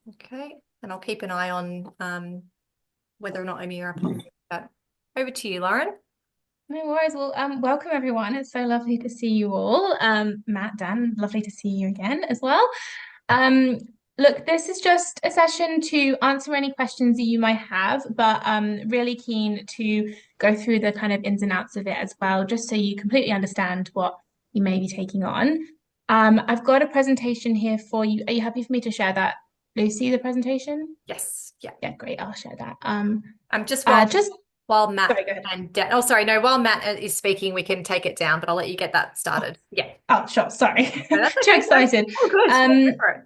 Okay, and I'll keep an eye on whether or not Amira pops that. Over to you, Lauren. No worries. Well, welcome everyone. It's so lovely to see you all. Matt, Dan, lovely to see you again as well. Um, Look, this is just a session to answer any questions that you might have, but really keen to go through the kind of ins and outs of it as well, just so you completely understand what you may be taking on. I've got a presentation here for you. Are you happy for me to share that, Lucy, the presentation? Yes, yeah. Yeah, great. I'll share that. Just Just while Matt sorry, go ahead. and Dan, oh sorry, no, while Matt is speaking, we can take it down, but I'll let you get that started. Yeah. Oh, sure. Sorry. No, that's Too okay. No, excited. all good. Yeah, go Um, for it.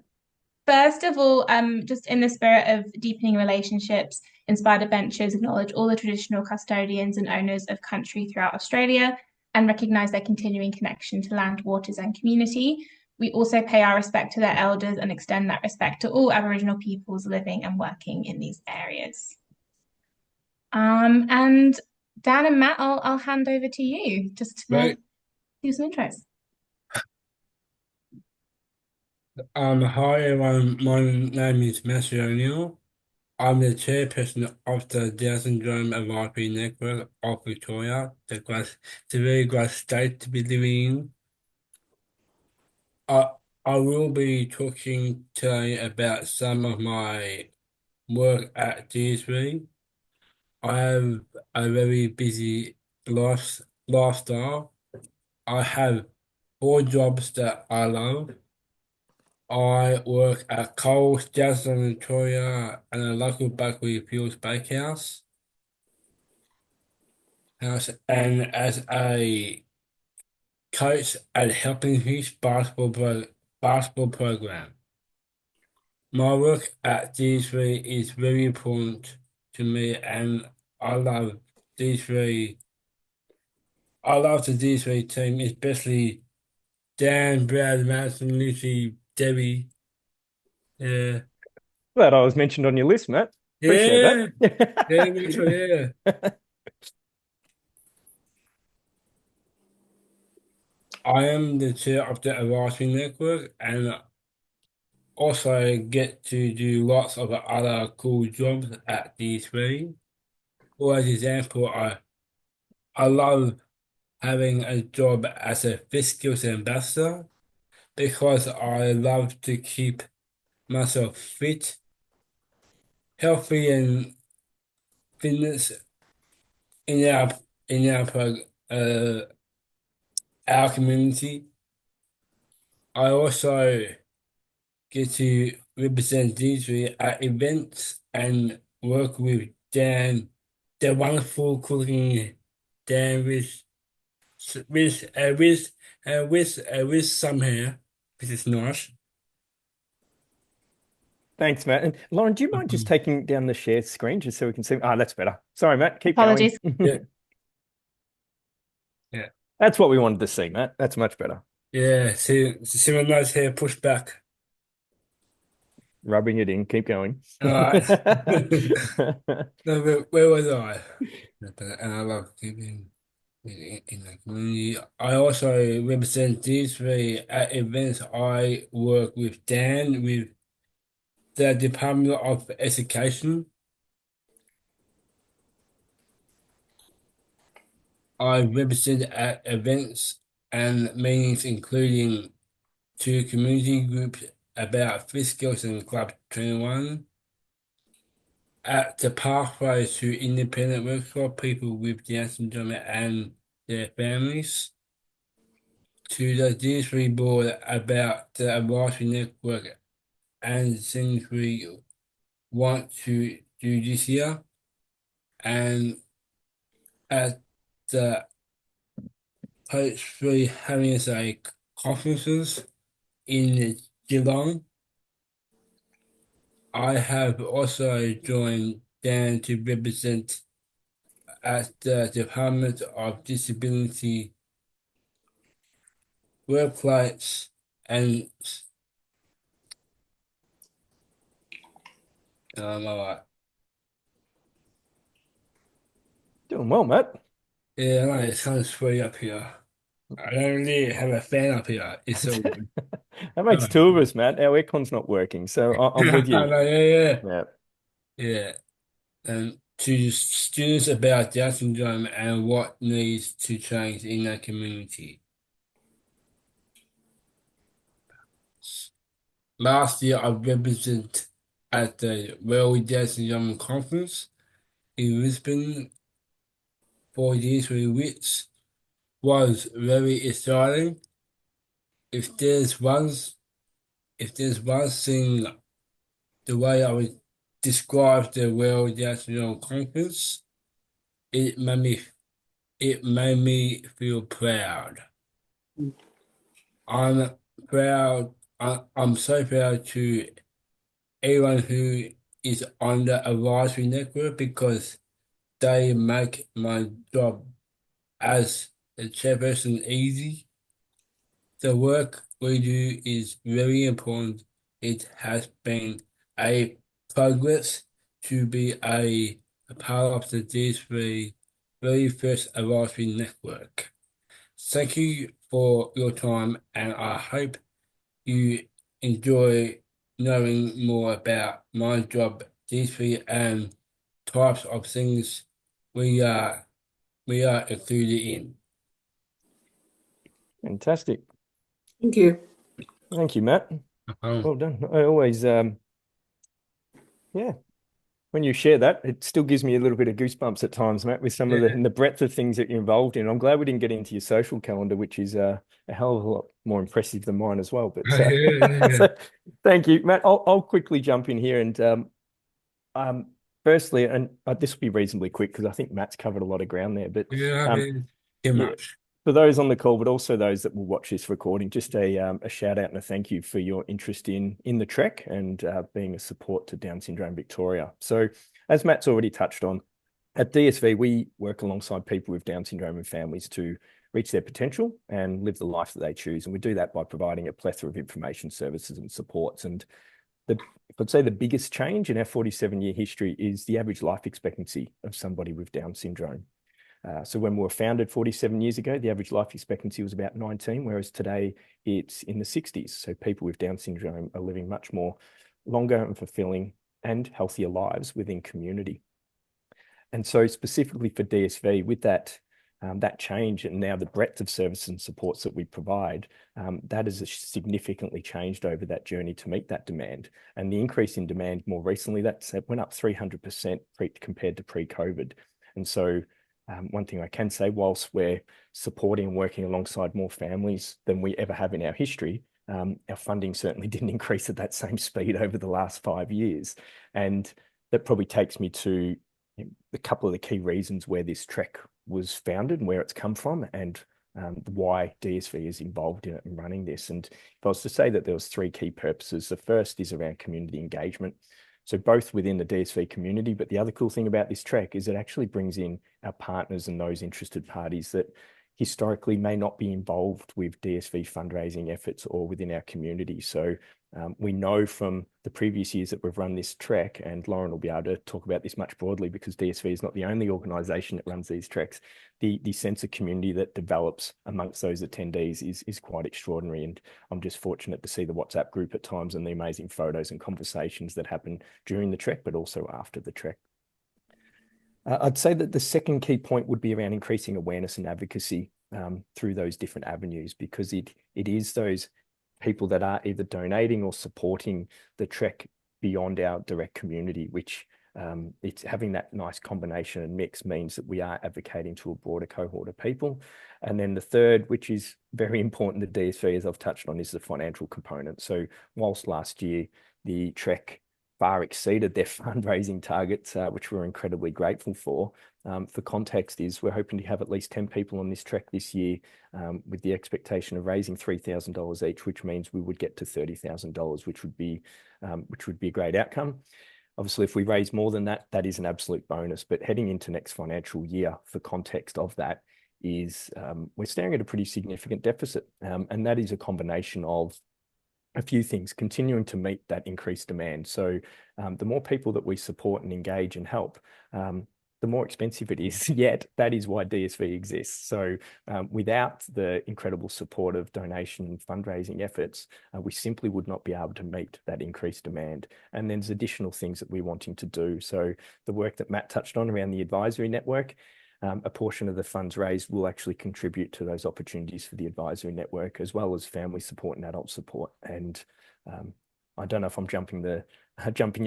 First of all, just in the spirit of deepening relationships, inspired adventures acknowledge all the traditional custodians and owners of country throughout Australia and recognise their continuing connection to land, waters, and community. We also pay our respect to their elders and extend that respect to all Aboriginal peoples living and working in these areas. And Dan and Matt, I'll hand over to you just to Right. do some intros. Hi everyone. My name is Matthew O'Neill. I'm the chairperson of the Down Syndrome Advisory Network of Victoria. It's a very great state to be living in. I I will be talking today about some of my work at GSV. I have a very busy lifestyle. I have four jobs that I love. I work at Coles, Jasmine, Victoria, and a local bakery, Fuels Bakehouse. And as a coach at Helping His basketball program. My work at D3 is very important to me, and I love D3. I love the D3 team, especially Dan, Brad, Madison, Lucy, Debbie. Yeah, Glad I was mentioned on your list, Matt. Appreciate yeah, yeah, that. yeah. I am the chair of the advisory network and also get to do lots of other cool jobs at D3. For example, I love having a job as a physical ambassador because I love to keep myself fit, healthy, and fitness in uh our community. I also get to represent D3 at events and work with Dan, the wonderful cooking Dan with some hair, which is nice. Thanks, Matt. And Lauren, do you mind just Mhm. taking down the share screen just so we can see? Ah, that's better. Sorry, Matt. Keep going. Apologies. Yeah, yeah, That's what we wanted to see, Matt. That's much better. yeah. See my nice hair pushed back. Rubbing it in. Keep going. All right. No, where was I? And I love keeping in the community. I also represent D3 at events. I work with Dan with the Department of Education. I represent at events and meetings, including two community groups about physicals and Club 21 at the Pathway to Independent Workshop, people with Down syndrome and their families, to the Disability Board about the advisory network and things we want to do this year, and at the Post 3 having a conferences in Geelong. I have also joined Dan to represent at the Department of Disability Workplace and alright. Doing well, Matt. Yeah, I know it's kind of sweaty up here. I don't really have a fan up here. It's so good. That makes two of us, Matt. Our aircon's not working, so I'm with you. Yeah. Yeah. Yeah. And to the students about Down syndrome and what needs to change in their community. Last year, I represented at the World Down Syndrome Conference in Lisbon 4 years, which was very exciting. If there's one, if there's one thing, the way I would describe the World Down Syndrome Conference, it made me, it made me feel proud. I'm proud. I'm so proud to everyone who is on the advisory network because they make my job as a chairperson easy. The work we do is very important. It has been a progress to be a part of the DSV very first advisory network. Thank you for your time, and I hope you enjoy knowing more about my job, DSV, and types of things we are we are included in. Fantastic. Thank you. Thank you, Matt. Well done. I always, yeah, when you share that, it still gives me a little bit of goosebumps at times, Matt, with some of the breadth of things that you're involved in. I'm glad we didn't get into your social calendar, which is a hell of a lot more impressive than mine as well. But so, thank you, Matt. I'll quickly jump in here and firstly, and this will be reasonably quick because I think Matt's covered a lot of ground there. But Too yeah, much. for those on the call, but also those that will watch this recording, just a shout out and a thank you for your interest in the trek and being a support to Down Syndrome Victoria. So, as Matt's already touched on, at DSV we work alongside people with Down syndrome and families to reach their potential and live the life that they choose, and we do that by providing a plethora of information services and supports. And I'd say the biggest change in our 47-year history is the average life expectancy of somebody with Down syndrome. So when we were founded 47 years ago, the average life expectancy was about 19, whereas today it's in the 60s. So people with Down syndrome are living much more longer and fulfilling and healthier lives within community. And so specifically for DSV, with that change and now the breadth of services and supports that we provide, that has significantly changed over that journey to meet that demand. And the increase in demand more recently, that went up 300% compared to pre-COVID. And so one thing I can say, whilst we're supporting and working alongside more families than we ever have in our history, our funding certainly didn't increase at that same speed over the last 5 years. And that probably takes me to a couple of the key reasons where this trek was founded and where it's come from, and why DSV is involved in it and running this. And if I was to say that there was 3 key purposes, the first is around community engagement. So both within the DSV community, but the other cool thing about this trek is it actually brings in our partners and those interested parties that historically may not be involved with DSV fundraising efforts or within our community. So we know from the previous years that we've run this trek, and Lauren will be able to talk about this much broadly because DSV is not the only organisation that runs these treks. The sense of community that develops amongst those attendees is quite extraordinary. And I'm just fortunate to see the WhatsApp group at times and the amazing photos and conversations that happen during the trek, but also after the trek. I'd say that the second key point would be around increasing awareness and advocacy through those different avenues, because it is those people that are either donating or supporting the trek beyond our direct community, which it's having that nice combination and mix means that we are advocating to a broader cohort of people. And then the third, which is very important to DSV, as I've touched on, is the financial component. So whilst last year the trek far exceeded their fundraising targets, which we're incredibly grateful for. For context is we're hoping to have at least 10 people on this trek this year with the expectation of raising $3,000 each, which means we would get to $30,000, which would be a great outcome. Obviously, if we raise more than that, that is an absolute bonus. But heading into next financial year, for context of that, is we're staring at a pretty significant deficit. And that is a combination of a few things, continuing to meet that increased demand. So the more people that we support and engage and help, the more expensive it is. Yet that is why DSV exists. So without the incredible support of donation and fundraising efforts, we simply would not be able to meet that increased demand. And then there's additional things that we're wanting to do. So the work that Matt touched on around the advisory network, a portion of the funds raised will actually contribute to those opportunities for the advisory network, as well as family support and adult support. And I don't know if I'm jumping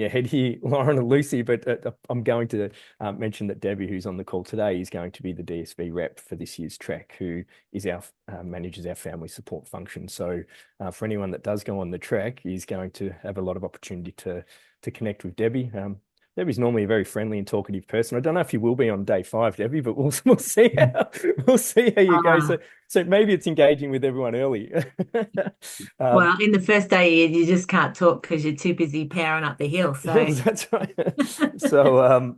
ahead here, Lauren and Lucy, but I'm going to mention that Debbie, who's on the call today, is going to be the DSV rep for this year's trek, who is our manages our family support function. So for anyone that does go on the trek, is going to have a lot of opportunity to connect with Debbie. Debbie's normally a very friendly and talkative person. I don't know if you will be on day 5, Debbie, but we'll see how you go. So maybe it's engaging with everyone early. Well, in the first day, you just can't talk because you're too busy powering up the hill. So that's right. So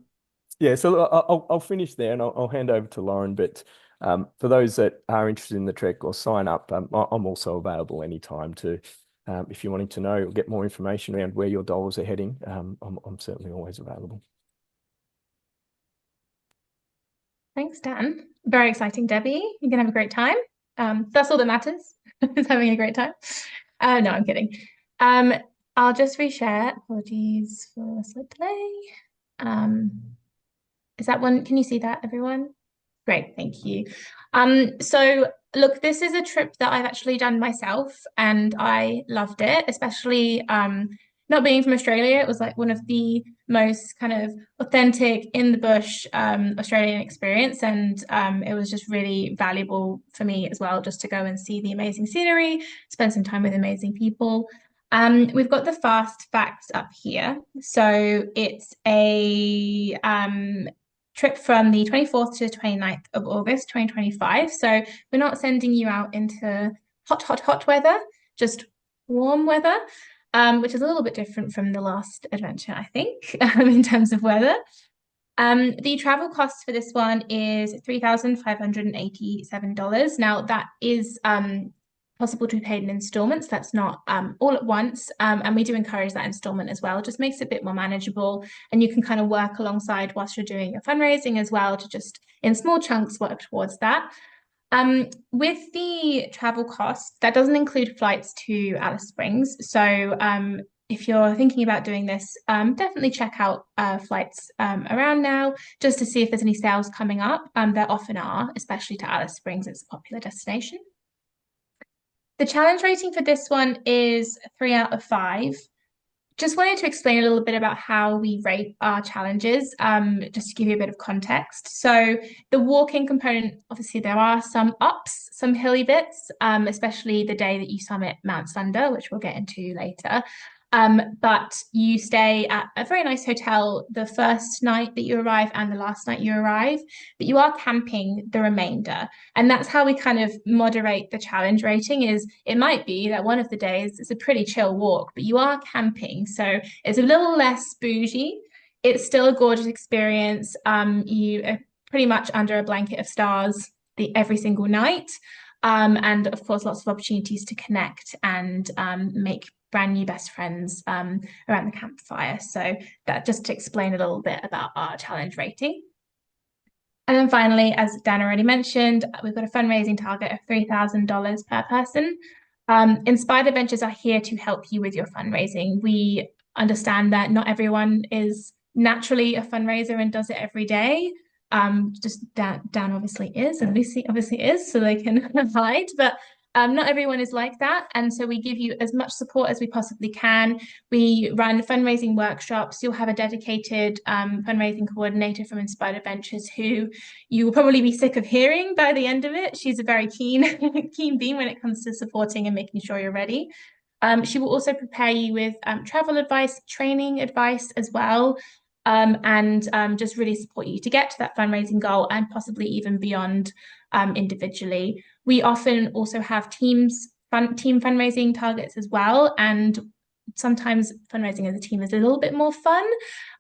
yeah, so I'll finish there and I'll hand over to Lauren. But for those that are interested in the trek or sign up, I'm also available anytime to. If you're wanting to know or get more information around where your dollars are heading, I'm certainly always available. Thanks, Dan. Very exciting, Debbie. You're gonna have a great time. That's all that matters, is having a great time. No, I'm kidding. I'll just reshare. Apologies for a slight delay. Is that one? Can you see that, everyone? Great, thank you. So look, this is a trip that I've actually done myself and I loved it, especially not being from Australia. It was like one of the most kind of authentic in the bush Australian experience, and it was just really valuable for me as well, just to go and see the amazing scenery, spend some time with amazing people. We've got the fast facts up here. So it's a trip from the 24th to the 29th of August 2025. So we're not sending you out into hot weather, just warm weather, which is a little bit different from the last adventure, I think, in terms of weather. The travel cost for this one is $3,587. Now that is possible to be paid in installments. That's not all at once. And we do encourage that installment as well. It just makes it a bit more manageable. And you can kind of work alongside whilst you're doing your fundraising as well to just in small chunks work towards that. With the travel costs, that doesn't include flights to Alice Springs. So if you're thinking about doing this, definitely check out flights around now just to see if there's any sales coming up. There often are, especially to Alice Springs. It's a popular destination. The challenge rating for this one is 3 out of 5. Just wanted to explain a little bit about how we rate our challenges, just to give you a bit of context. So the walking component, obviously there are some ups, some hilly bits, especially the day that you summit Mount Sunder, which we'll get into later. But you stay at a very nice hotel the first night that you arrive and the last night you arrive, but you are camping the remainder. And that's how we kind of moderate the challenge rating. Is it might be that one of the days it's a pretty chill walk, but you are camping. So it's a little less bougie. It's still a gorgeous experience. You are pretty much under a blanket of stars every single night. And of course, lots of opportunities to connect and make brand new best friends around the campfire. So that just to explain a little bit about our challenge rating. And then finally, as Dan already mentioned, we've got a fundraising target of $3,000 per person. Inspired Adventures are here to help you with your fundraising. We understand that not everyone is naturally a fundraiser and does it every day. Just Dan obviously is, and Lucy obviously is, so they can hide, but not everyone is like that. And so we give you as much support as we possibly can. We run fundraising workshops. You'll have a dedicated fundraising coordinator from Inspired Adventures who you will probably be sick of hearing by the end of it. She's a very keen beam when it comes to supporting and making sure you're ready. She will also prepare you with travel advice, training advice as well, and just really support you to get to that fundraising goal and possibly even beyond individually. We often also have team fundraising targets as well, and sometimes fundraising as a team is a little bit more fun.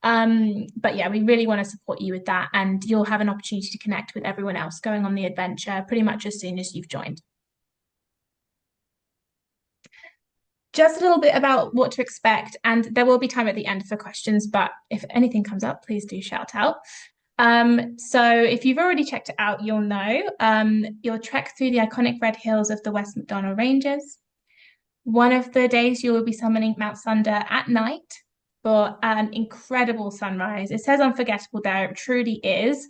But yeah, we really want to support you with that, and you'll have an opportunity to connect with everyone else going on the adventure pretty much as soon as you've joined. Just a little bit about what to expect, and there will be time at the end for questions, but if anything comes up, please do shout out. So if you've already checked it out, you'll know. You'll trek through the iconic red hills of the West MacDonnell Ranges. One of the days you will be summoning Mount Sunder at night for an incredible sunrise. It says unforgettable there, it truly is.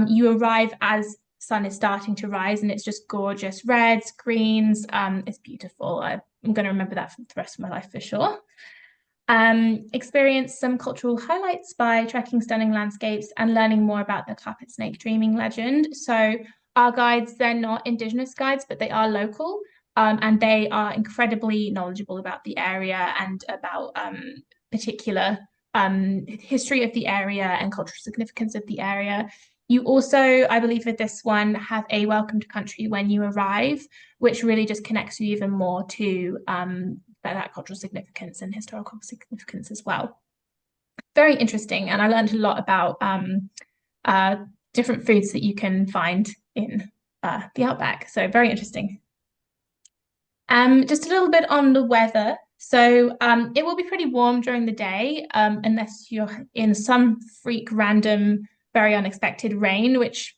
You arrive as sun is starting to rise and it's just gorgeous reds, greens. It's beautiful. I'm going to remember that for the rest of my life for sure. Experience some cultural highlights by trekking stunning landscapes and learning more about the carpet snake dreaming legend. So our guides, they're not Indigenous guides, but they are local. And they are incredibly knowledgeable about the area and about particular history of the area and cultural significance of the area. You also, I believe with this one, have a welcome to country when you arrive, which really just connects you even more to that cultural significance and historical significance as well. Very interesting, and I learned a lot about different foods that you can find in the outback. So very interesting. Just a little bit on the weather. So it will be pretty warm during the day, unless you're in some freak random, very unexpected rain, which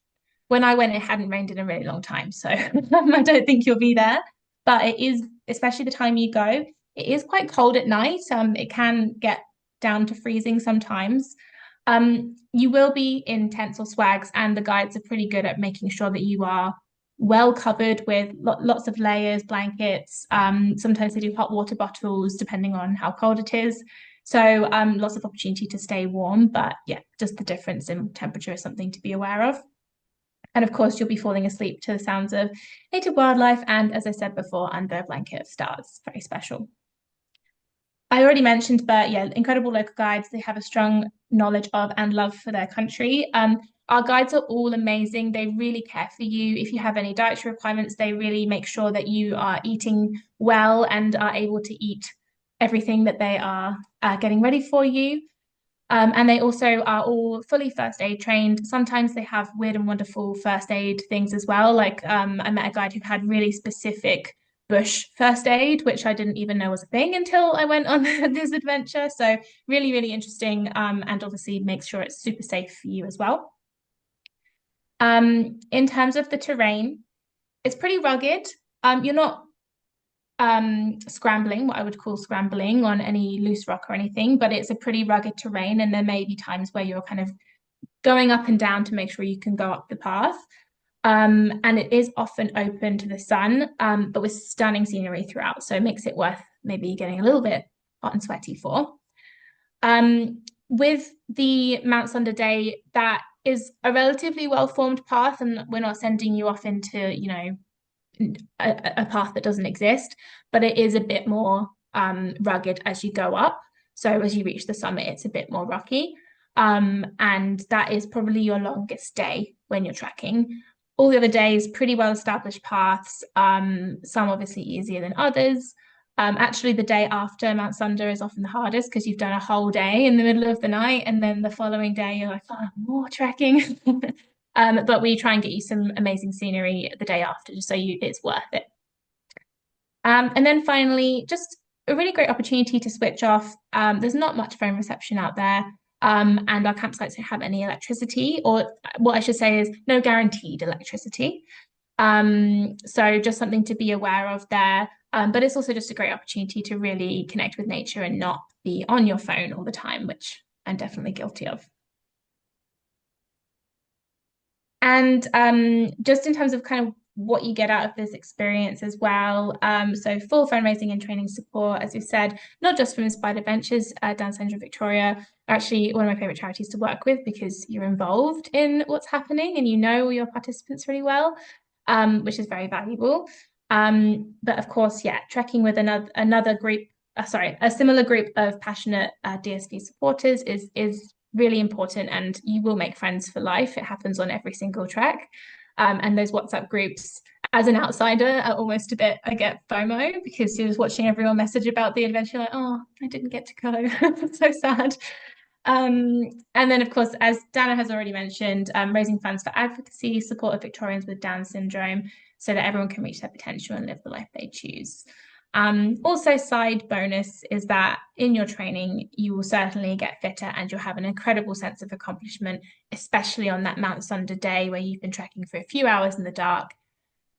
when I went, it hadn't rained in a really long time. So I don't think you'll be there. But it is, especially the time you go, it is quite cold at night. It can get down to freezing sometimes. You will be in tents or swags, and the guides are pretty good at making sure that you are well covered with lots of layers, blankets. Sometimes they do hot water bottles depending on how cold it is. So lots of opportunity to stay warm, but yeah, just the difference in temperature is something to be aware of. And of course, you'll be falling asleep to the sounds of native wildlife and, as I said before, under a blanket of stars. Very special. I already mentioned, but yeah, incredible local guides. They have a strong knowledge of and love for their country. Our guides are all amazing. They really care for you. If you have any dietary requirements, they really make sure that you are eating well and are able to eat everything that they are getting ready for you. And they also are all fully first aid trained. Sometimes they have weird and wonderful first aid things as well. Like I met a guide who had really specific bush first aid, which I didn't even know was a thing until I went on this adventure. So really, really interesting, and obviously makes sure it's super safe for you as well. In terms of the terrain, it's pretty rugged. You're not scrambling, what I would call scrambling on any loose rock or anything, but it's a pretty rugged terrain, and there may be times where you're kind of going up and down to make sure you can go up the path. And it is often open to the sun, but with stunning scenery throughout. So it makes it worth maybe getting a little bit hot and sweaty for. With the Mount Sunder Day, that is a relatively well-formed path, and we're not sending you off into, you know, a path that doesn't exist, but it is a bit more rugged as you go up. So as you reach the summit, it's a bit more rocky. And that is probably your longest day when you're trekking. All the other days, pretty well-established paths, some obviously easier than others. Actually, the day after Mount Sunder is often the hardest because you've done a whole day in the middle of the night, and then the following day you're like, oh, more trekking. But we try and get you some amazing scenery the day after, just so it's worth it. And then finally, just a really great opportunity to switch off. There's not much phone reception out there. And our campsites don't have any electricity, or what I should say is no guaranteed electricity. So just something to be aware of there. But it's also just a great opportunity to really connect with nature and not be on your phone all the time, which I'm definitely guilty of. And just in terms of kind of what you get out of this experience as well. So full fundraising and training support, as you said, not just from Inspired Adventures, Down Syndrome Victoria, actually one of my favorite charities to work with because you're involved in what's happening and you know your participants really well, which is very valuable. But of course, yeah, trekking with another group, a similar group of passionate DSV supporters is really important, and you will make friends for life. It happens on every single trek. And those WhatsApp groups, as an outsider, are almost a bit, I get FOMO because you're just watching everyone message about the adventure, like, oh, I didn't get to go. So sad. And then, of course, as Dana has already mentioned, raising funds for advocacy, support of Victorians with Down syndrome, so that everyone can reach their potential and live the life they choose. Also, side bonus is that in your training, you will certainly get fitter and you'll have an incredible sense of accomplishment, especially on that Mount Sunda day where you've been trekking for a few hours in the dark.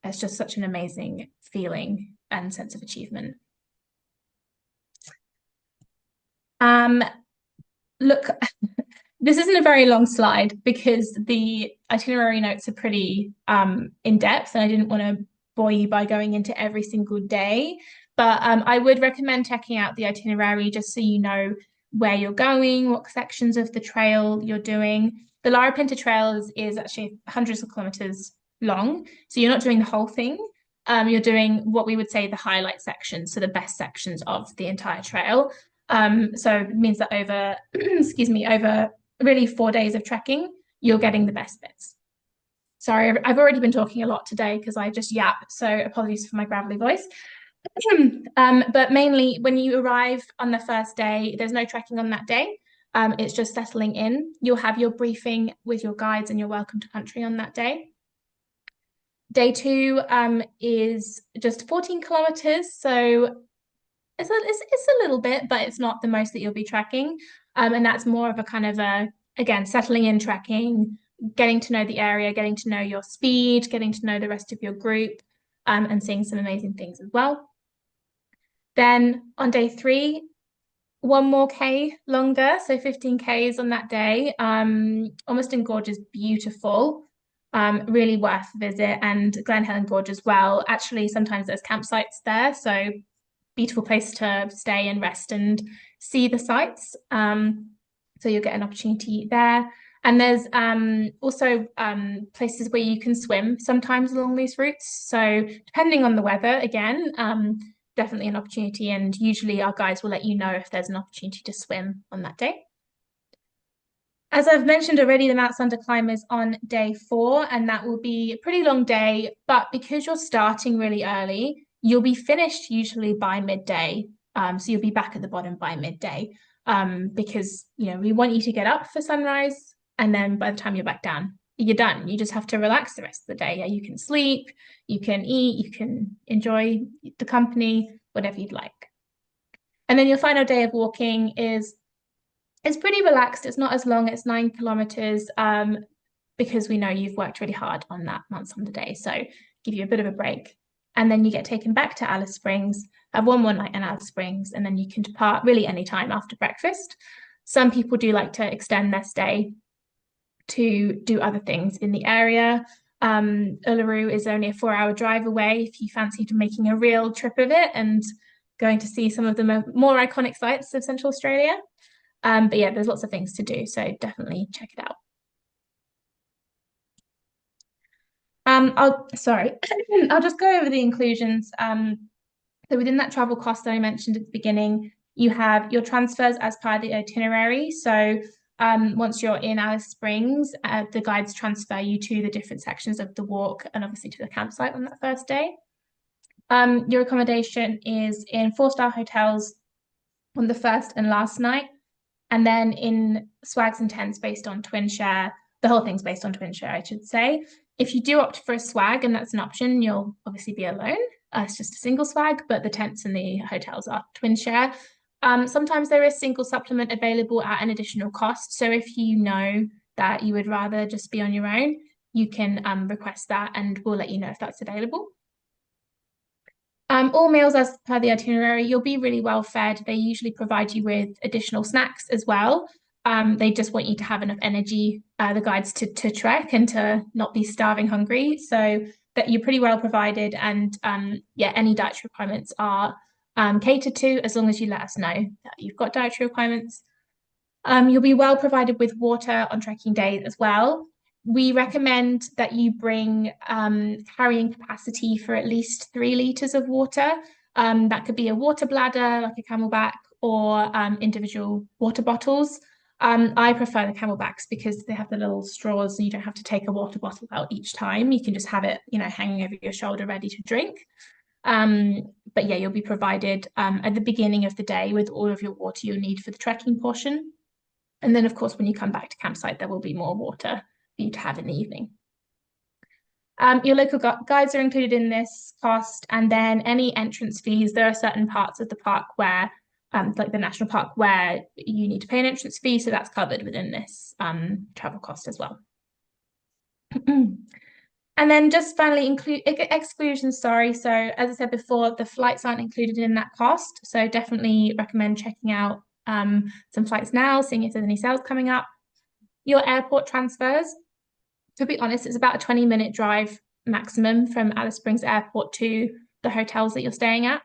It's just such an amazing feeling and sense of achievement. Look, this isn't a very long slide because the itinerary notes are pretty in depth, and I didn't want to bore you by going into every single day. But I would recommend checking out the itinerary just so you know where you're going, what sections of the trail you're doing. The Larapinta Trail is actually hundreds of kilometers long, so you're not doing the whole thing. You're doing what we would say the highlight sections, so the best sections of the entire trail. So it means that over, excuse me, over really 4 days of trekking, you're getting the best bits. Sorry, I've already been talking a lot today because I just yapped, so apologies for my gravelly voice. But mainly when you arrive on the first day, there's no trekking on that day. It's just settling in. You'll have your briefing with your guides and your welcome to country on that day. Day 2 is just 14 kilometers, so it's a little bit, but it's not the most that you'll be tracking. And that's more of a kind of again, settling in trekking, getting to know the area, getting to know your speed, getting to know the rest of your group, and seeing some amazing things as well. Then on day 3, 1 more K longer, so 15 Ks on that day. Almost Gorge is beautiful. Really worth a visit, and Glen Helen Gorge as well. Actually, sometimes there's campsites there, so beautiful place to stay and rest and see the sights. So you'll get an opportunity there. And there's also places where you can swim sometimes along these routes. So depending on the weather, again, definitely an opportunity. And usually our guides will let you know if there's an opportunity to swim on that day. As I've mentioned already, the Mount Sunda climb is on day 4, and that will be a pretty long day. But because you're starting really early, you'll be finished usually by midday. So you'll be back at the bottom by midday. Because we want you to get up for sunrise, and then by the time you're back down, you're done. You just have to relax the rest of the day. You can sleep, you can eat, you can enjoy the company, whatever you'd like. And then your final day of walking is pretty relaxed. It's not as long. It's 9 kilometers because we know you've worked really hard on that Mount Sunda day. So give you a bit of a break. And then you get taken back to Alice Springs, have 1 more night in Alice Springs, and then you can depart really any time after breakfast. Some people do like to extend their stay to do other things in the area. Uluru is only a 4-hour drive away if you fancied making a real trip of it and going to see some of the more iconic sites of Central Australia. But yeah, there's lots of things to do, so definitely check it out. I'll just go over the inclusions. So within that travel cost that I mentioned at the beginning, you have your transfers as per the itinerary. So once you're in Alice Springs, the guides transfer you to the different sections of the walk and obviously to the campsite on that first day. Your accommodation is in 4-star hotels on the first and last night. And then in swags and tents based on twin share, the whole thing's based on twin share, I should say. If you do opt for a swag, and that's an option, you'll obviously be alone. It's just a single swag, but the tents and the hotels are twin share. Sometimes there is single supplement available at an additional cost. So if you know that you would rather just be on your own, you can request that and we'll let you know if that's available. All meals as per the itinerary, you'll be really well fed. They usually provide you with additional snacks as well. They just want you to have enough energy, the guides, to trek and to not be starving hungry. So that you're pretty well provided, and yeah, any dietary requirements are catered to as long as you let us know that you've got dietary requirements. You'll be well provided with water on trekking days as well. We recommend that you bring carrying capacity for at least 3 liters of water. That could be a water bladder, like a camelback, or individual water bottles. I prefer the camelbacks because they have the little straws and you don't have to take a water bottle out each time. You can just have it, hanging over your shoulder ready to drink. But yeah, you'll be provided at the beginning of the day with all of your water you'll need for the trekking portion. And then, of course, when you come back to campsite, there will be more water for you to have in the evening. Your local guides are included in this cost, and then any entrance fees. There are certain parts of the park where, like the national park, where you need to pay an entrance fee, so that's covered within this travel cost as well. And then just finally exclusions, sorry. So as I said before, the flights aren't included in that cost. So definitely recommend checking out some flights now, seeing if there's any sales coming up. Your airport transfers, to be honest, it's about a 20-minute drive maximum from Alice Springs Airport to the hotels that you're staying at.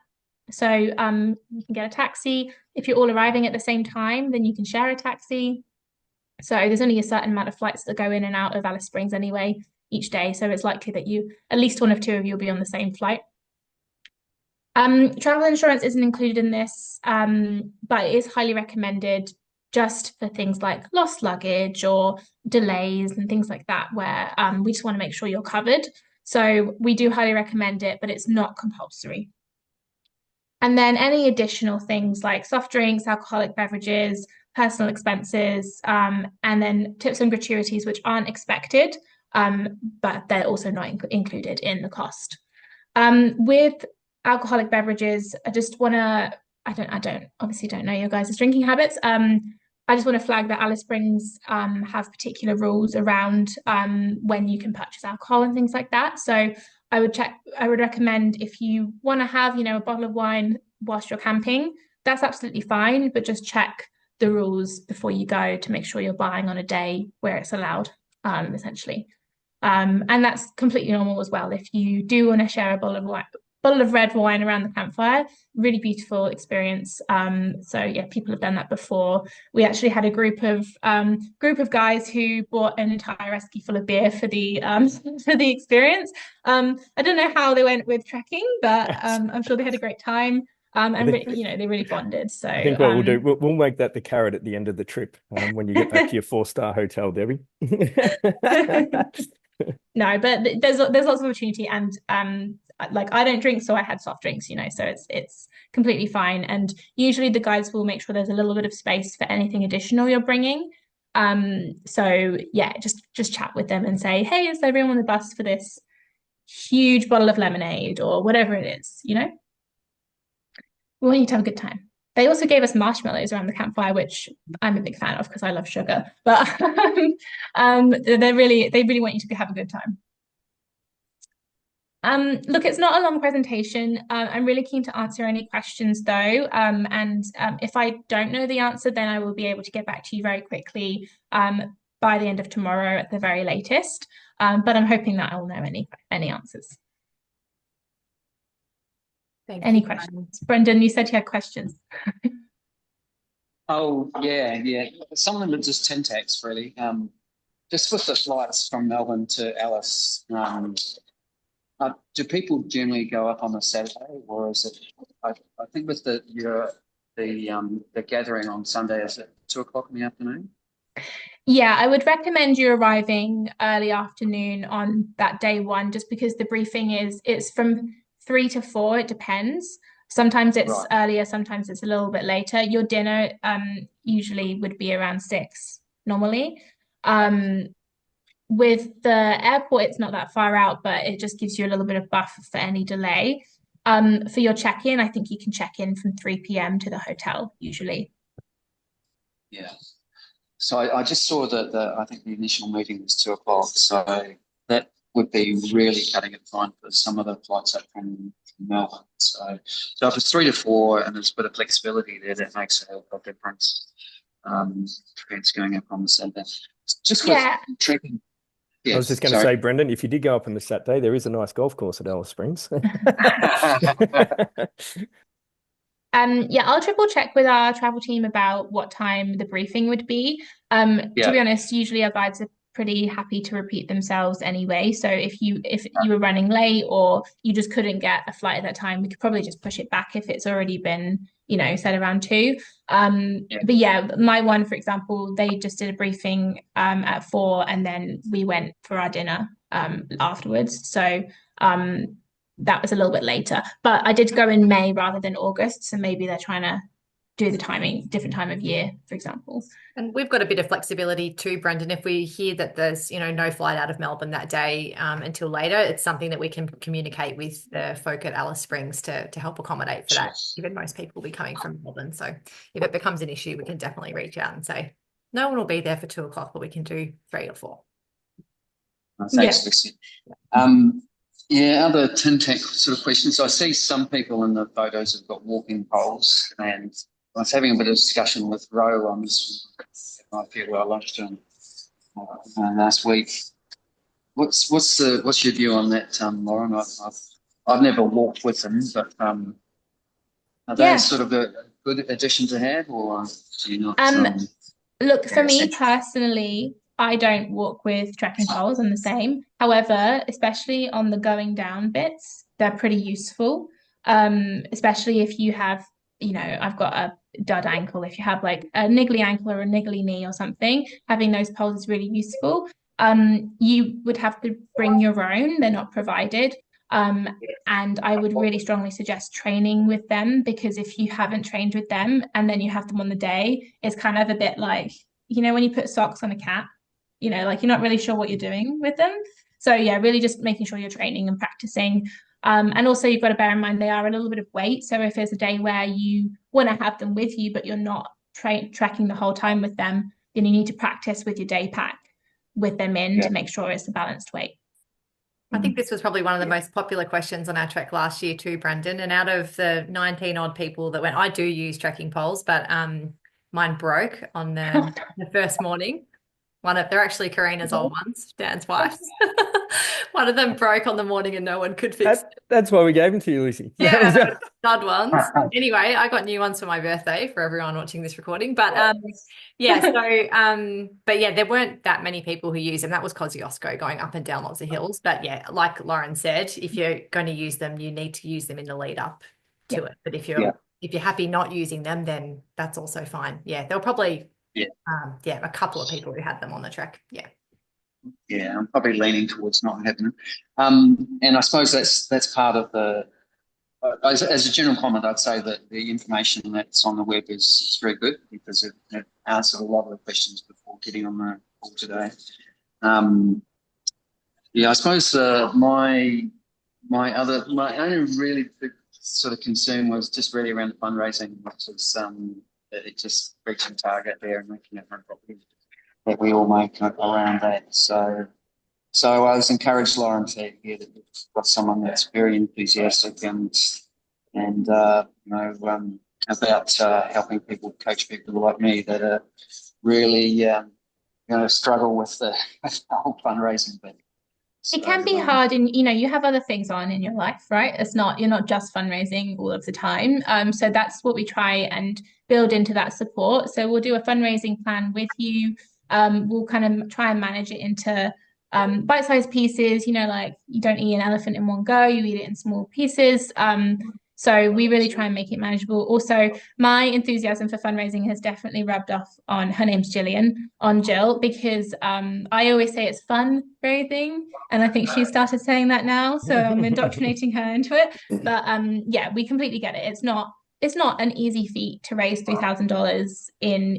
So you can get a taxi. If you're all arriving at the same time, then you can share a taxi. So there's only a certain amount of flights that go in and out of Alice Springs anyway each day. So it's likely that at least one of two of you will be on the same flight. Travel insurance isn't included in this, but it is highly recommended just for things like lost luggage or delays and things like that, where we just want to make sure you're covered. So we do highly recommend it, but it's not compulsory. And then any additional things like soft drinks, alcoholic beverages, personal expenses, and then tips and gratuities, which aren't expected, but they're also not included in the cost. With alcoholic beverages, I just want to, I obviously don't know your guys' drinking habits. I just want to flag that Alice Springs have particular rules around when you can purchase alcohol and things like that. So I would recommend if you want to have, a bottle of wine whilst you're camping, that's absolutely fine, but just check the rules before you go to make sure you're buying on a day where it's allowed, essentially. And that's completely normal as well. If you do want to share a bottle of red wine around the campfire, really beautiful experience. So yeah, people have done that before. We actually had a group of guys who bought an entire esky full of beer for the for the experience. I don't know how they went with trekking, but I'm sure they had a great time. And they really bonded. So I think what we'll do, we'll make that the carrot at the end of the trip when you get back to your 4-star hotel, Debbie. No, but there's lots of opportunity, and like I don't drink, so I had soft drinks, so it's completely fine. And usually the guides will make sure there's a little bit of space for anything additional you're bringing. So yeah, just chat with them and say, hey, is everyone on the bus for this huge bottle of lemonade or whatever it is, We want you to have a good time. They also gave us marshmallows around the campfire, which I'm a big fan of because I love sugar. But they really want you to have a good time. Look, it's not a long presentation. I'm really keen to answer any questions though. And if I don't know the answer, then I will be able to get back to you very quickly by the end of tomorrow at the very latest. But I'm hoping that I'll know any answers. Any questions? Brendan, you said you had questions. Oh, yeah. Some of them are just Tintax, really. Just with the flights from Melbourne to Alice, do people generally go up on a Saturday, or is it? I think with the gathering on Sunday, is it 2:00 in the afternoon? Yeah, I would recommend you arriving early afternoon on that day one, just because the briefing it's from 3 to 4. It depends. Sometimes it's earlier, sometimes it's a little bit later. Your dinner usually would be around 6 normally. With the airport, it's not that far out, but it just gives you a little bit of buffer for any delay. For your check-in, I think you can check in from 3 p.m. to the hotel usually. Yeah. So I just saw that I think the initial meeting was 2:00. So that would be really cutting it fine for some of the flights up from Melbourne. So if it's 3 to 4 and there's a bit of flexibility there, that makes a difference. Against going up on the Saturday. Just with trekking. Yes, I was just going to say, Brendan, if you did go up on the Saturday, there is a nice golf course at Alice Springs. Yeah, I'll triple check with our travel team about what time the briefing would be. To be honest, usually our guides are pretty happy to repeat themselves anyway. So if you were running late or you just couldn't get a flight at that time, we could probably just push it back if it's already been, set around 2. But yeah, my one, for example, they just did a briefing at 4 and then we went for our dinner afterwards. So that was a little bit later, but I did go in May rather than August, so maybe they're trying to do the timing, different time of year, for example. And we've got a bit of flexibility too, Brendan. If we hear that there's, no flight out of Melbourne that day until later, it's something that we can communicate with the folk at Alice Springs to help accommodate for that, given most people will be coming from Melbourne. So if it becomes an issue, we can definitely reach out and say, no one will be there for 2 o'clock, but we can do 3 or 4. Thanks, Lucy. Other tin tank sort of questions. I see some people in the photos have got walking poles, and I was having a bit of discussion with Ro on this at my farewell lunch to him last week. What's your view on that, Lauren? I've never walked with them, but are they sort of a good addition to have, or do you not? Look, for me personally, I don't walk with trekking poles. I'm the same. However, especially on the going down bits, they're pretty useful. Especially if you have, I've got a dud ankle. If you have like a niggly ankle or a niggly knee or something, having those poles is really useful. You would have to bring your own. They're not provided. And I would really strongly suggest training with them, because if you haven't trained with them and then you have them on the day, it's kind of a bit like, when you put socks on a cat, like you're not really sure what you're doing with them. So yeah, really just making sure you're training and practicing. And also you've got to bear in mind they are a little bit of weight. So if there's a day where you want to have them with you, but you're not tracking the whole time with them, then you need to practice with your day pack with them in to make sure it's a balanced weight. I think this was probably one of the most popular questions on our trek last year too, Brendan. And out of the 19 odd people that went, I do use trekking poles, but mine broke on the first morning. They're actually Karina's old ones, Dan's wife. One of them broke on the morning and no one could fix it. That's why we gave them to you, Lucy. Yeah, stud ones. Anyway, I got new ones for my birthday for everyone watching this recording. But but yeah, there weren't that many people who used them. That was Kosciuszko going up and down lots of hills. But yeah, like Lauren said, if you're going to use them, you need to use them in the lead up to it. But if you're happy not using them, then that's also fine. Yeah, there were probably a couple of people who had them on the trek. Yeah, I'm probably leaning towards not having them. And I suppose that's part of the. As a general comment, I'd say that the information that's on the web is very good, because it answered a lot of the questions before getting on the call today. I suppose my only really big sort of concern was just really around the fundraising, which is it just reaching target there and making it run properly, that we all make around that. So I was encouraged, Lauren, to hear that you've got someone that's very enthusiastic and about helping people, coach people like me that are really struggle with the whole fundraising bit. It can be hard, and you have other things on in your life, right? You're not just fundraising all of the time. So that's what we try and build into that support. So we'll do a fundraising plan with you. We'll kind of try and manage it into bite-sized pieces. Like you don't eat an elephant in one go, you eat it in small pieces. So we really try and make it manageable. Also, my enthusiasm for fundraising has definitely rubbed off on, her name's Jill, because I always say it's fundraising, and I think she started saying that now. So I'm indoctrinating her into it. But we completely get it. It's not an easy feat to raise $3,000 in,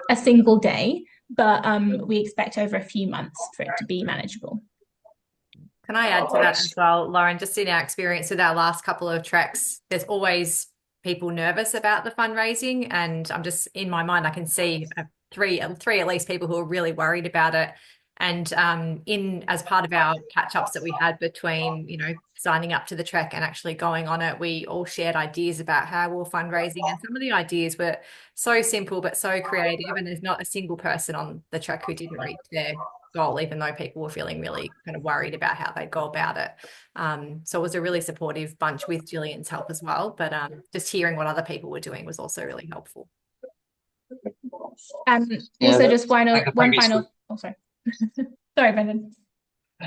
a single day, but we expect over a few months for it to be manageable. Can I add to that as well, Lauren? Just in our experience with our last couple of treks, there's always people nervous about the fundraising, and I'm just, in my mind, I can see three at least people who are really worried about it. And as part of our catch-ups that we had between, signing up to the trek and actually going on it, we all shared ideas about how we're fundraising, and some of the ideas were so simple but so creative, and there's not a single person on the trek who didn't reach their goal, even though people were feeling really kind of worried about how they'd go about it. So it was a really supportive bunch with Gillian's help as well, but just hearing what other people were doing was also really helpful. Just one final sorry. Sorry, Brendan.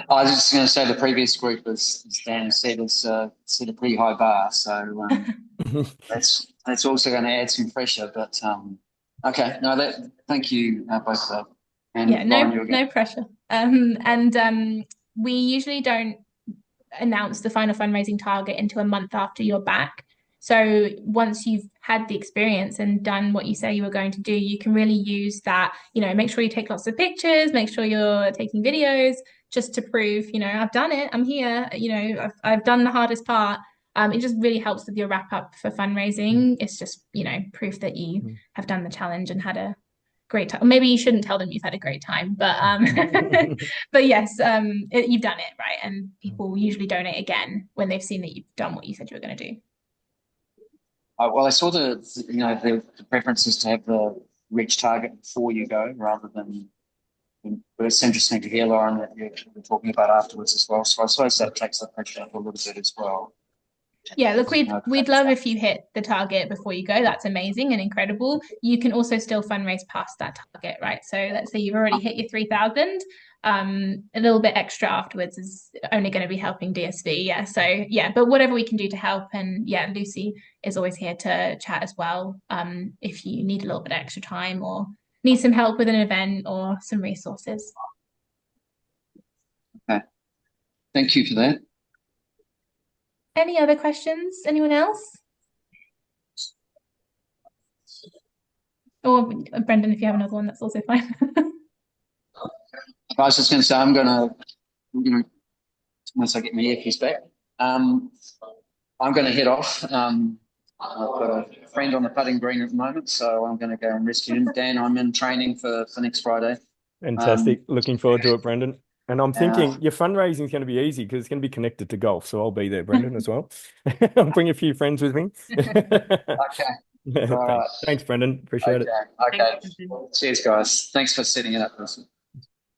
I was just going to say the previous group, as Dan said, has set a pretty high bar. So that's also going to add some pressure. But okay, thank you both. And Lauren, no pressure. We usually don't announce the final fundraising target until a month after you're back. So once you've had the experience and done what you say you were going to do, you can really use that, make sure you take lots of pictures, make sure you're taking videos just to prove, I've done it, I'm here, I've done the hardest part. It just really helps with your wrap up for fundraising. It's just, proof that you have done the challenge and had a great time. Maybe you shouldn't tell them you've had a great time, but but yes, you've done it, right? And people usually donate again when they've seen that you've done what you said you were going to do. Well, I saw the preference is to have the reach target before you go rather than. But it's interesting to hear, Lauren, that you're talking about afterwards as well. So I suppose that takes the pressure up a little bit as well. Yeah, look, we'd love if you hit the target before you go. That's amazing and incredible. You can also still fundraise past that target, right? So let's say you've already hit your 3,000. A little bit extra afterwards is only going to be helping DSV. Yeah. So yeah, but whatever we can do to help. And yeah, Lucy is always here to chat as well. If you need a little bit extra time or need some help with an event or some resources. Okay. Thank you for that. Any other questions? Anyone else? Or Brendan, if you have another one, that's also fine. I was just going to say, I'm going to, once I get my earpiece back, I'm going to head off. I've got a friend on the putting green at the moment, so I'm going to go and rescue him. Dan, I'm in training for next Friday. Fantastic. Looking forward to it, Brendan. And I'm thinking your fundraising is going to be easy because it's going to be connected to golf. So I'll be there, Brendan, as well. I'll bring a few friends with me. Okay. All right. Thanks, Brendan. Appreciate it. Okay. Cheers, guys. Thanks for setting it up.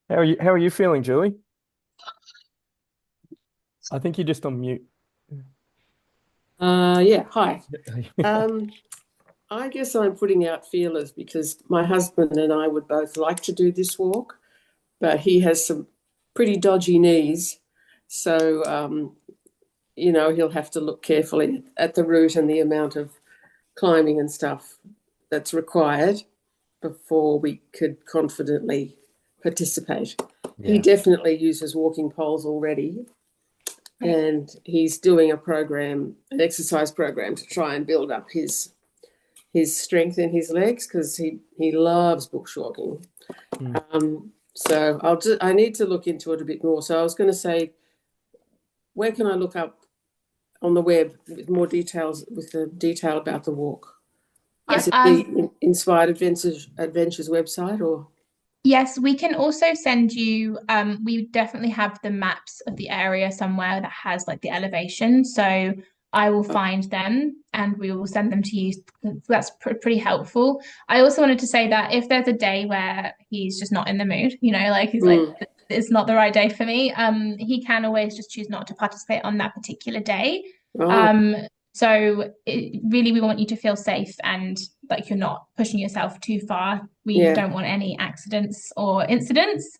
How are you feeling, Julie? I think you're just on mute. Yeah, hi. I guess I'm putting out feelers because my husband and I would both like to do this walk, but he has some pretty dodgy knees. So, he'll have to look carefully at the route and the amount of climbing and stuff that's required before we could confidently participate. Yeah. He definitely uses walking poles already. And he's doing an exercise program to try and build up his strength in his legs because he loves bushwalking. So I need to look into it a bit more. So I was going to say, where can I look up on the web with more details, with the detail about the walk? Is it the Inspired Adventures website or? Yes, we can also send you, we definitely have the maps of the area somewhere that has like the elevation. So I will find them and we will send them to you. That's pretty helpful. I also wanted to say that if there's a day where he's just not in the mood, like he's like, it's not the right day for me, he can always just choose not to participate on that particular day. So really, we want you to feel safe and like you're not pushing yourself too far. We don't want any accidents or incidents.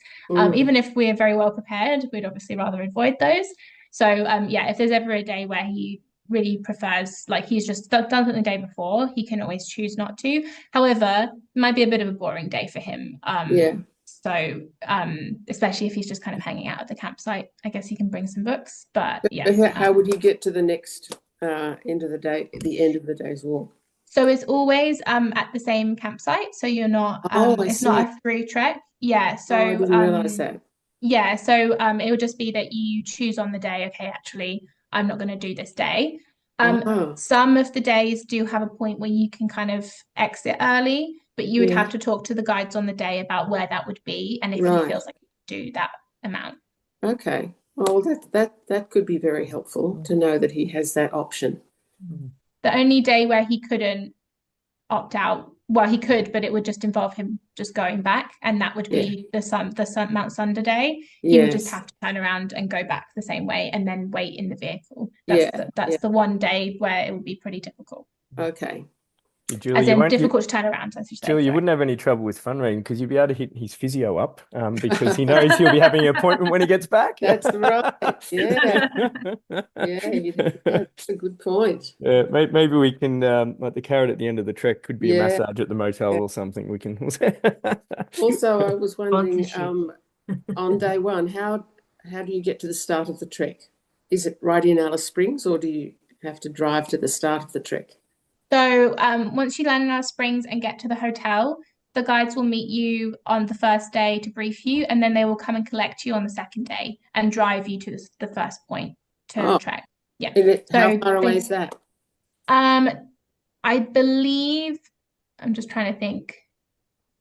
Even if we're very well prepared, we'd obviously rather avoid those. So if there's ever a day where he really prefers, like he's just done something the day before, he can always choose not to. However, it might be a bit of a boring day for him. So especially if he's just kind of hanging out at the campsite, I guess he can bring some books. But how would he get to the next end of the day, the end of the day's walk? So it's always at the same campsite. So you're not it's not a through trek. Yeah. So I didn't realize that. Yeah. So it would just be that you choose on the day, okay, actually, I'm not going to do this day. Some of the days do have a point where you can kind of exit early, but you would have to talk to the guides on the day about where that would be and if he feels like you do that amount. Okay. Well, that could be very helpful to know that he has that option. The only day where he couldn't opt out, well, he could, but it would just involve him just going back, and that would be the Mount Sunder day. He would just have to turn around and go back the same way and then wait in the vehicle. That's the one day where it would be pretty difficult. Okay. Julie, as in difficult to turn around, as you say. Julie, you wouldn't have any trouble with fundraising because you'd be able to hit his physio up because he knows he'll be having an appointment when he gets back. That's right. That's a good point. Maybe we can, like the carrot at the end of the trek could be a massage at the motel or something. We can. Also, I was wondering, on day one, how do you get to the start of the trek? Is it right in Alice Springs, or have to drive to the start of the trek? So once you land in Alice Springs and get to the hotel, the guides will meet you on the first day to brief you, and then they will come and collect you on the second day and drive you to the first point to the Oh, trek. Yeah. how So far away is that? I believe, I'm just trying to think.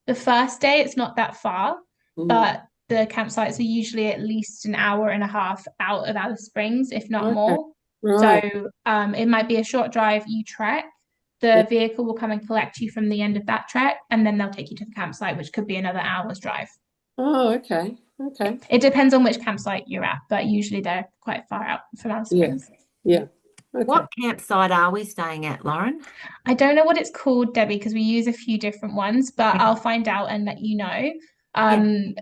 The first day, it's not that far, but the campsites are usually at least an hour and a half out of Alice Springs, if not Okay. more. Right. So it might be a short drive, you trek. The vehicle will come and collect you from the end of that trek, and then they'll take you to the campsite, which could be another hour's drive. Oh, okay. Okay. It depends on which campsite you're at, but usually they're quite far out from Alice Springs. Yeah. Okay. What campsite are we staying at, Lauren? I don't know what it's called, Debbie, because we use a few different ones, but I'll find out and let you know.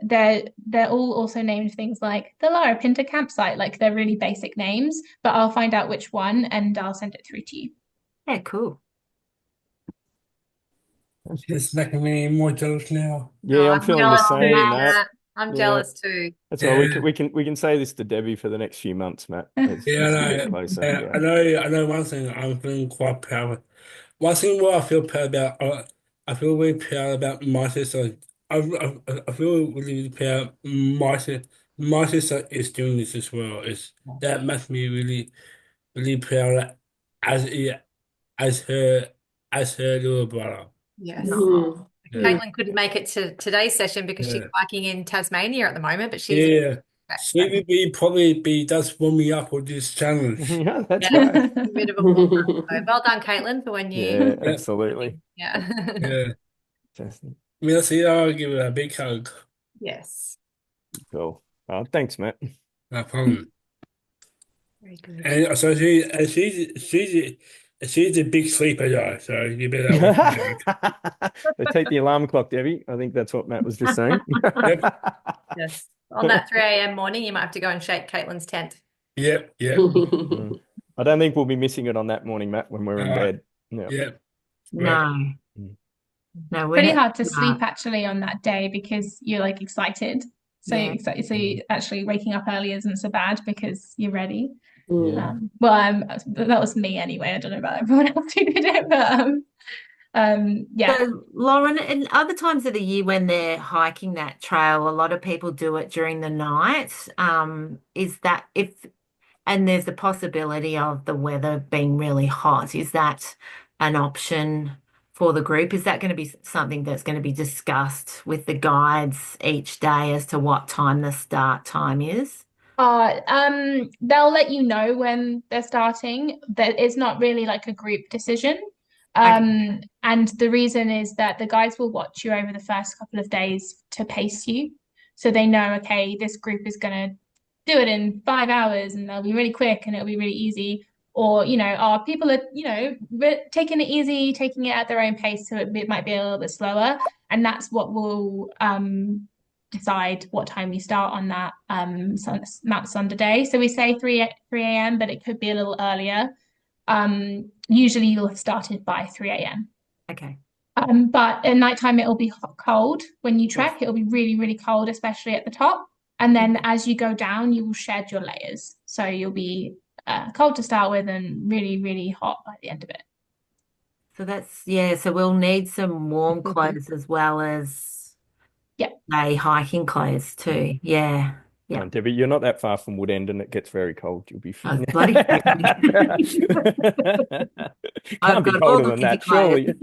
They're all also named things like the Larapinta campsite, like they're really basic names, but I'll find out which one and I'll send it through to you. Yeah, cool. It's making me more jealous now. Yeah, I'm feeling the jealous same, too, Matt. I'm Yeah. jealous too. That's why we can say this to Debbie for the next few months, Matt. As Yeah, we get closer. I know one thing I'm feeling quite proud of. One thing what I feel proud about, I feel really proud about my sister. I feel really proud my sister is doing this as well. That makes me really proud as as her as her little brother. Yes. Mm. Yeah. Caitlin couldn't make it to today's session because she's hiking in Tasmania at the moment, but she's She would probably does warm me up with this challenge. Yeah, that's right. a bit of a warm-up. So well done, Caitlin, for when you Yeah, absolutely. yeah. Fantastic. Merci, I'll give her a big hug. Yes. Cool. Thanks, Matt. No problem. Very good. And so she's a big sleeper though, so you better watch her back. So take the alarm clock, Debbie. I think that's what Matt was just saying. Yes. On that 3 a.m. morning, you might have to go and shake Caitlin's tent. Yep. I don't think we'll be missing it on that morning, Matt, when we're in bed. Yep. No. No, Pretty hard to sleep actually on that day because you're like excited. So you actually waking up early isn't so bad because you're ready. Yeah. That was me anyway. I don't know about everyone else who did it, but yeah. So, Lauren, and other times of the year when they're hiking that trail, a lot of people do it during the night. Is that and there's the possibility of the weather being really hot, is that an option for the group? Is that going to be something that's going to be discussed with the guides each day as to what time the start time is? They'll let you know when they're starting. That it's not really like a group decision. And the reason is that the guides will watch you over the first couple of days to pace you. So they know, okay, this group is going to do it in 5 hours and they'll be really quick and it'll be really easy. Or, our people are, taking it easy, taking it at their own pace. So it might be a little bit slower. And that's what will decide what time we start on that Mount Sonder day. So we say 3 a.m., but it could be a little earlier. Usually you'll have started by 3 a.m. Okay. But at nighttime it'll be cold when you trek. It'll be really, really cold, especially at the top. And then as you go down, you will shed your layers. So you'll be cold to start with and really, really hot by the end of it. So so we'll need some warm clothes as well as hiking clothes too. Yeah. Come on, Debbie, you're not that far from Woodend and it gets very cold. You'll be fine. Oh, bloody Can't I've be got all colder the than that, winter surely.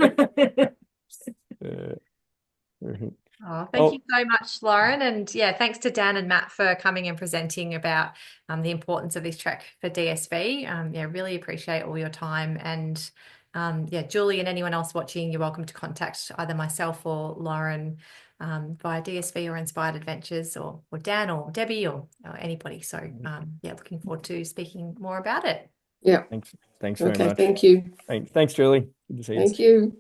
Thank you so much, Lauren. And thanks to Dan and Matt for coming and presenting about the importance of this trek for DSV. Really appreciate all your time. And Julie and anyone else watching, you're welcome to contact either myself or Lauren via DSV or Inspired Adventures or Dan or Debbie or anybody. So looking forward to speaking more about it. Yeah. Thanks very much. Thank you. Thanks, Julie. Good to see you. Thank you.